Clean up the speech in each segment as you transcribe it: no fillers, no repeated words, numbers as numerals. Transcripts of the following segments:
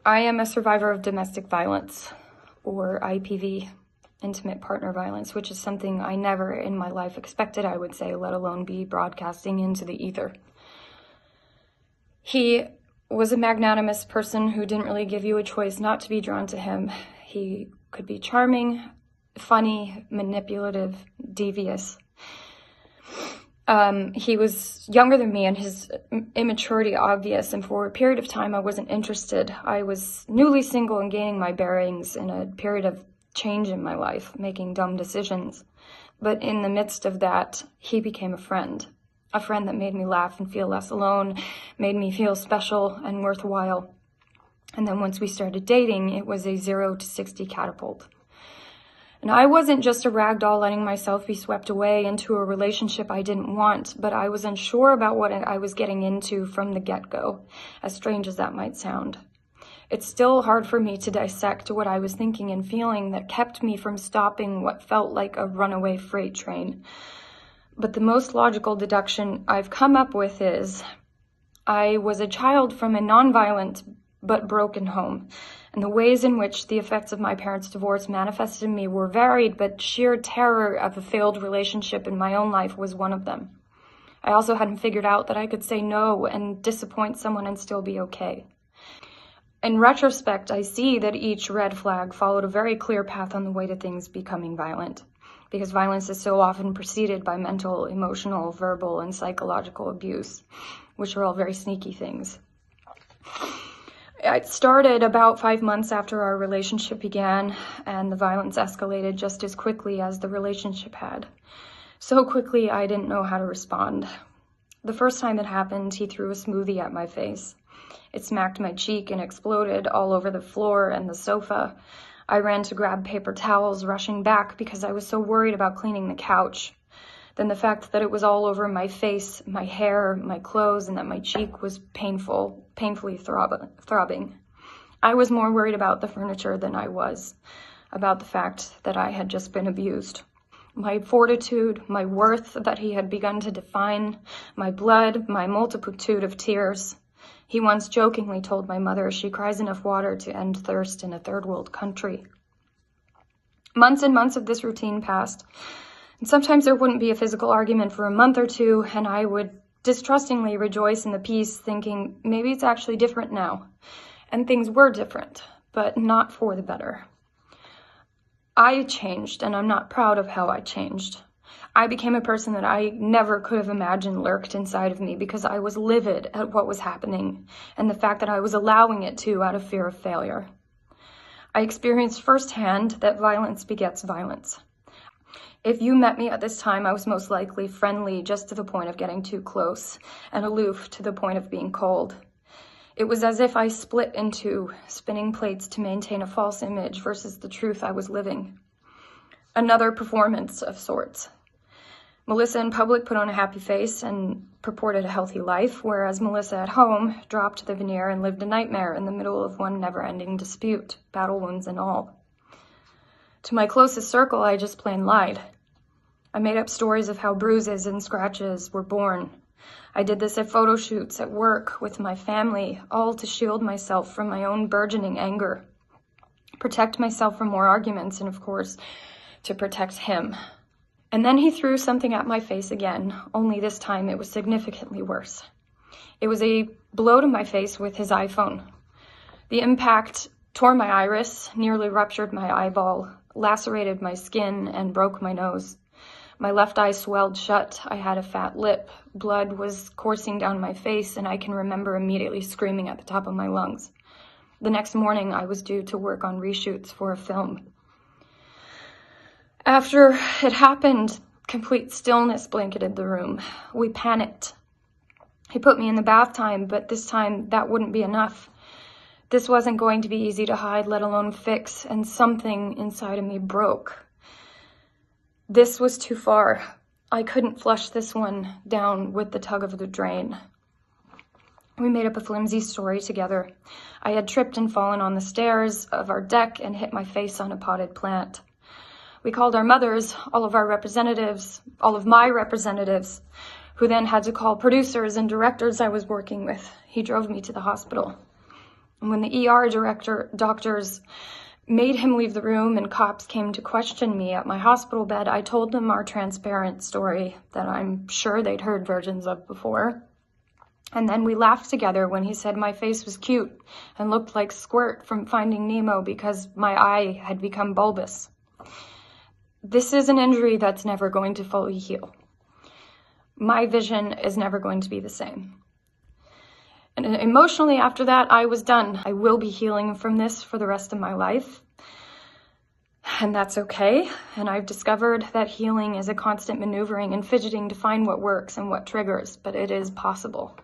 I am a survivor of domestic violence, or IPV, intimate partner violence, which is something I never in my life expected I would say, let alone be broadcasting into the ether. He was a magnanimous person who didn't really give you a choice not to be drawn to him. He could be charming, funny, manipulative, devious. He was younger than me and his immaturity obvious, and for a period of time I wasn't interested. I was newly single and gaining my bearings in a period of change in my life, making dumb decisions. But in the midst of that, he became a friend that made me laugh and feel less alone, made me feel special and worthwhile. And then once we started dating, it was a 0 to 60 catapult. And I wasn't just a rag doll letting myself be swept away into a relationship I didn't want, but I was unsure about what I was getting into from the get-go, as strange as that might sound. It's still hard for me to dissect what I was thinking and feeling that kept me from stopping what felt like a runaway freight train. But the most logical deduction I've come up with is I was a child from a nonviolent but broken home, and the ways in which the effects of my parents' divorce manifested in me were varied, but sheer terror of a failed relationship in my own life was one of them. I also hadn't figured out that I could say no and disappoint someone and still be okay. In retrospect, I see that each red flag followed a very clear path on the way to things becoming violent, because violence is so often preceded by mental, emotional, verbal, and psychological abuse, which are all very sneaky things. It started about 5 months after our relationship began, and the violence escalated just as quickly as the relationship had. So quickly, I didn't know how to respond. The first time it happened, he threw a smoothie at my face. It smacked my cheek and exploded all over the floor and the sofa. I ran to grab paper towels, rushing back because I was so worried about cleaning the couch. Then the fact that it was all over my face, my hair, my clothes, and that my cheek was painfully throbbing. I was more worried about the furniture than I was about the fact that I had just been abused. My fortitude, my worth that he had begun to define, my blood, my multitude of tears. He once jokingly told my mother she cries enough water to end thirst in a third world country. Months and months of this routine passed. And sometimes there wouldn't be a physical argument for a month or two, and I would distrustingly rejoice in the peace, thinking maybe it's actually different now. And things were different, but not for the better. I changed, and I'm not proud of how I changed. I became a person that I never could have imagined lurked inside of me because I was livid at what was happening and the fact that I was allowing it to out of fear of failure. I experienced firsthand that violence begets violence. If you met me at this time, I was most likely friendly just to the point of getting too close and aloof to the point of being cold. It was as if I split into spinning plates to maintain a false image versus the truth I was living. Another performance of sorts. Melissa in public put on a happy face and purported a healthy life, whereas Melissa at home dropped the veneer and lived a nightmare in the middle of one never-ending dispute, battle wounds and all. To my closest circle, I just plain lied. I made up stories of how bruises and scratches were born. I did this at photo shoots, at work, with my family, all to shield myself from my own burgeoning anger, protect myself from more arguments, and of course, to protect him. And then he threw something at my face again, only this time it was significantly worse. It was a blow to my face with his iPhone. The impact tore my iris, nearly ruptured my eyeball, lacerated my skin, and broke my nose. My left eye swelled shut, I had a fat lip, blood was coursing down my face, and I can remember immediately screaming at the top of my lungs. The next morning, I was due to work on reshoots for a film. After it happened, complete stillness blanketed the room. We panicked. He put me in the bath time, but this time that wouldn't be enough. This wasn't going to be easy to hide, let alone fix, and something inside of me broke. This was too far. I couldn't flush this one down with the tug of the drain. We made up a flimsy story together. I had tripped and fallen on the stairs of our deck and hit my face on a potted plant. We called our mothers, all of my representatives, who then had to call producers and directors I was working with. He drove me to the hospital. When the doctors made him leave the room and cops came to question me at my hospital bed, I told them our transparent story that I'm sure they'd heard versions of before. And then we laughed together when he said my face was cute and looked like Squirt from Finding Nemo because my eye had become bulbous. This is an injury that's never going to fully heal. My vision is never going to be the same. And emotionally after that, I was done. I will be healing from this for the rest of my life. And that's okay. And I've discovered that healing is a constant maneuvering and fidgeting to find what works and what triggers, but it is possible.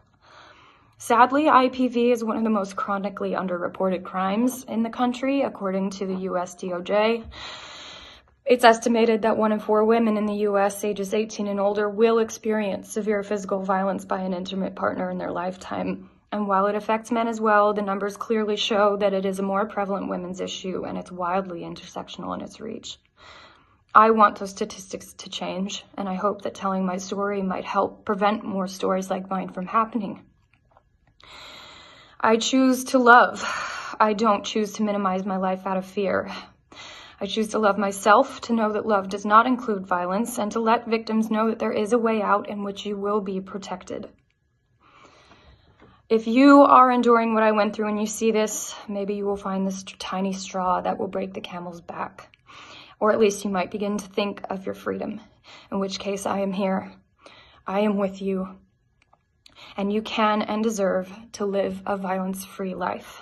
Sadly, IPV is one of the most chronically underreported crimes in the country, according to the US DOJ. It's estimated that 1 in 4 women in the US ages 18 and older will experience severe physical violence by an intimate partner in their lifetime. And while it affects men as well, the numbers clearly show that it is a more prevalent women's issue and it's wildly intersectional in its reach. I want those statistics to change, and I hope that telling my story might help prevent more stories like mine from happening. I choose to love. I don't choose to minimize my life out of fear. I choose to love myself, to know that love does not include violence, and to let victims know that there is a way out in which you will be protected. If you are enduring what I went through and you see this, maybe you will find this tiny straw that will break the camel's back. Or at least you might begin to think of your freedom, in which case I am here. I am with you. And you can and deserve to live a violence-free life.